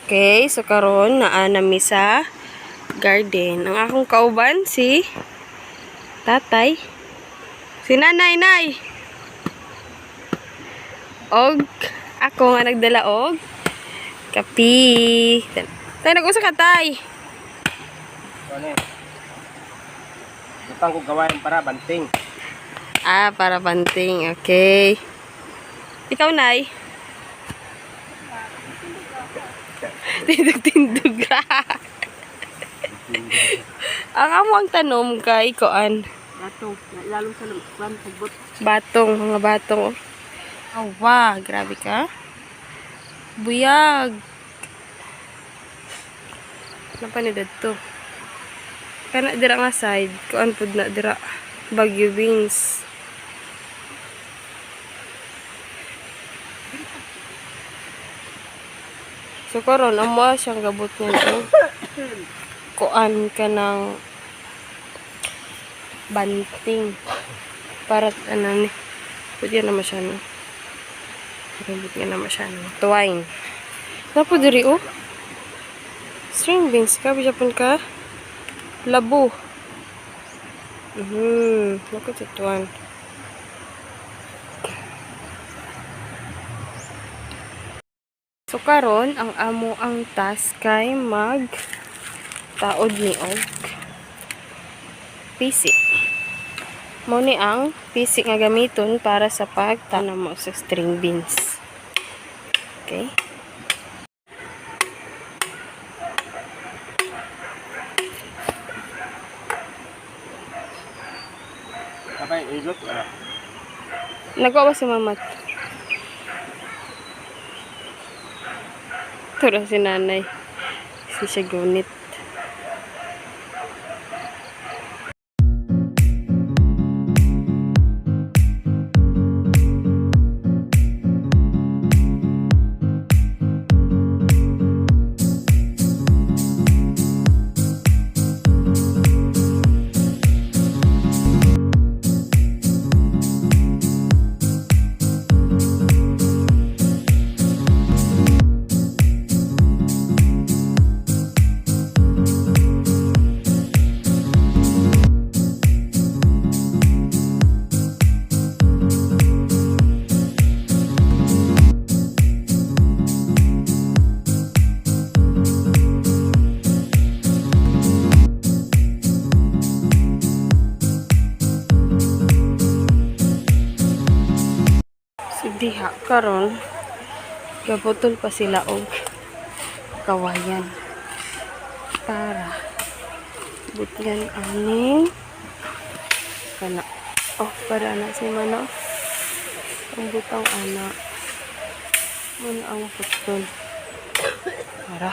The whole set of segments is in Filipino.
Okay, so karon naa nami sa garden. Ang akong kauban si tatay. Si nanay. Og ako nga nagdala og kapi. Tay nag-usa ka tay. Ano? Butang ko gawain para banting. Ah, para banting. Okay. Ikaw nay. Tindog ra. Ang amo ang tanom kay koan. Batong, lalo sa lampan, sagbot. Batong, mga batong. Oh, wow, grabe ka. Buyag. Napanidad to. Kana dira nga side, kuan pud na dira. Baguio beans. So karon amo siyang gabot niya kuan ka ng banting para ano ni pwede naman siya no gabot nga naman siya no twine napo diri oh string beans ka bijapon ka labo naku tutuan so karon ang amo ang task kay mag taod ni og pisi. Mo ni ang pisi nga gamiton para sa pagtanom mo sa string beans. Okay? Kapay, igot. Nagawa si mamat. Tura si nanay. Si siya gunit. Diha karon gabutol pa sila og kawayan para butyan aning kana para na si mano ang butang ana mun ang putol para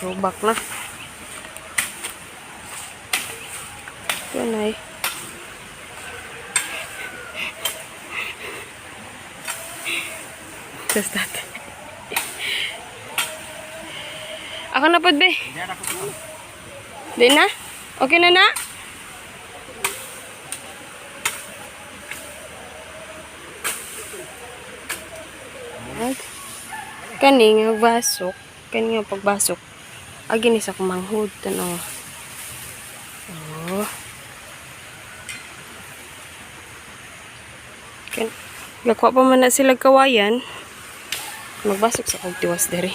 robak na tunay just that. Ako na pod be. Di na? Okay na na? Kani nga basok, kani nga pagbasok. Agi ni sa kumanghod tanaw. Oh. Lakwa pa man na sila kawayan. Magbasok sa kong tiwas dere.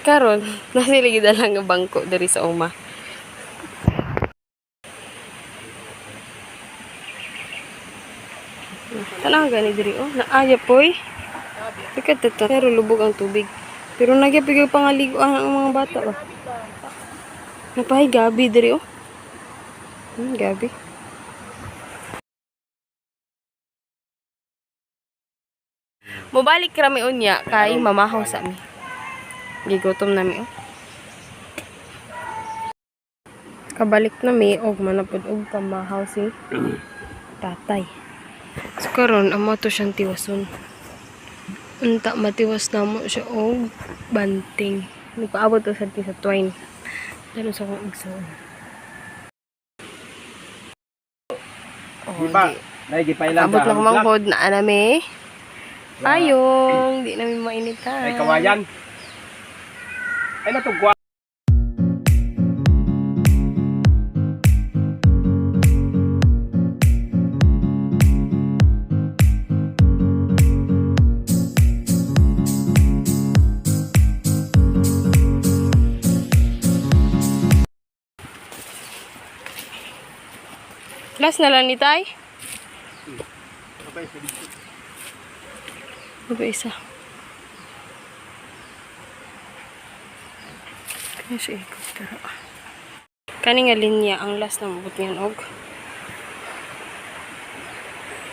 Karon, nasiligi dalang nga bangko diri sa uma. Tanang gani diri oh, naaya poy. Bikat to, pero lubog ang tubig. Pero nagyapig pangaligo ang mga bata ba. Napahay gabi diri oh. Gabi. Mubalik rami unya kay mamahaw sa mi. Gigutom na mi. Kabalik na mi og manapod og pamahaw si tatay. So karon amo to siyang tiwason. Unta matiwas na mo siya og banting. Nagpaabot to sa twine. Dalo sa kong igsoon. Di ba? Naigipailan Abot lang manghod na anami. Payong, di namin mainitan. Ay kawayan. Ay natugwa. Last na lang ni Tay. Kapay sa dito. Ano ba isa? Kaya siya ikot pero... Kani nga linya ang last na mabot niyan og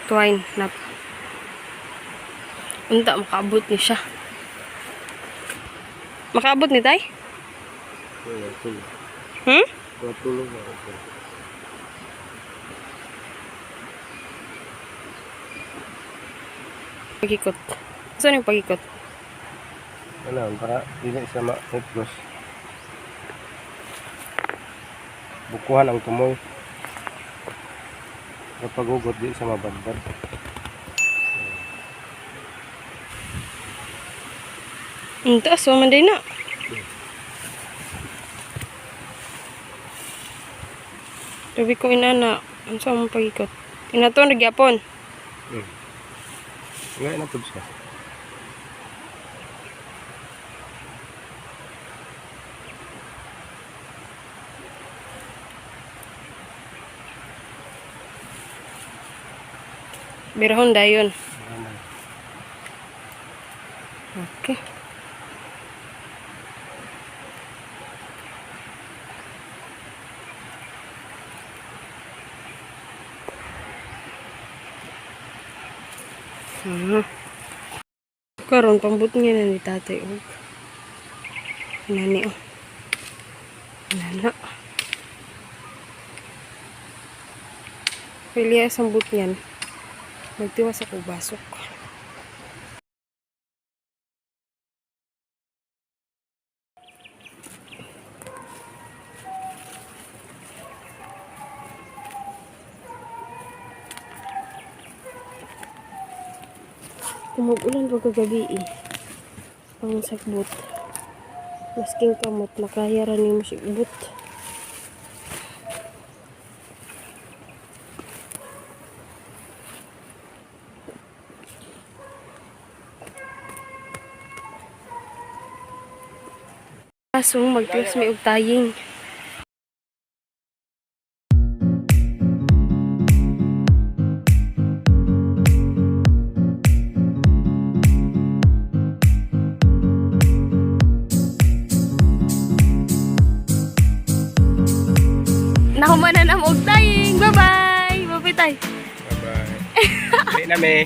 twine na unta makaabot ni siya. Makaabot ni Tay? Hmm? Tulong na ako. Pagikot. Saan yung pagikot? Ano, para dili sa ma-hiplos. Bukuhan ang tumoy. Kapag ugot di sa mabandad. Ang taas, manday na. Sabi ko inana, ang saan mong pagikot? Inato, nagyapon. Ngayon na tubs ka. Birahon dayon. Okay. Karon pambut niya na ni tatay og nani oh. Nana. Piliya sambut niyan. Magtiwas ako basok. Tumugulan pa kagabi eh. Ang sakbot. Masking kamot, makayaran ni mo sigbot. Asong magtiwas may ugtaying. Nahumanan ang ugtaying. Bye-bye! Bye-bye tayo. Bye-bye. Hindi na me.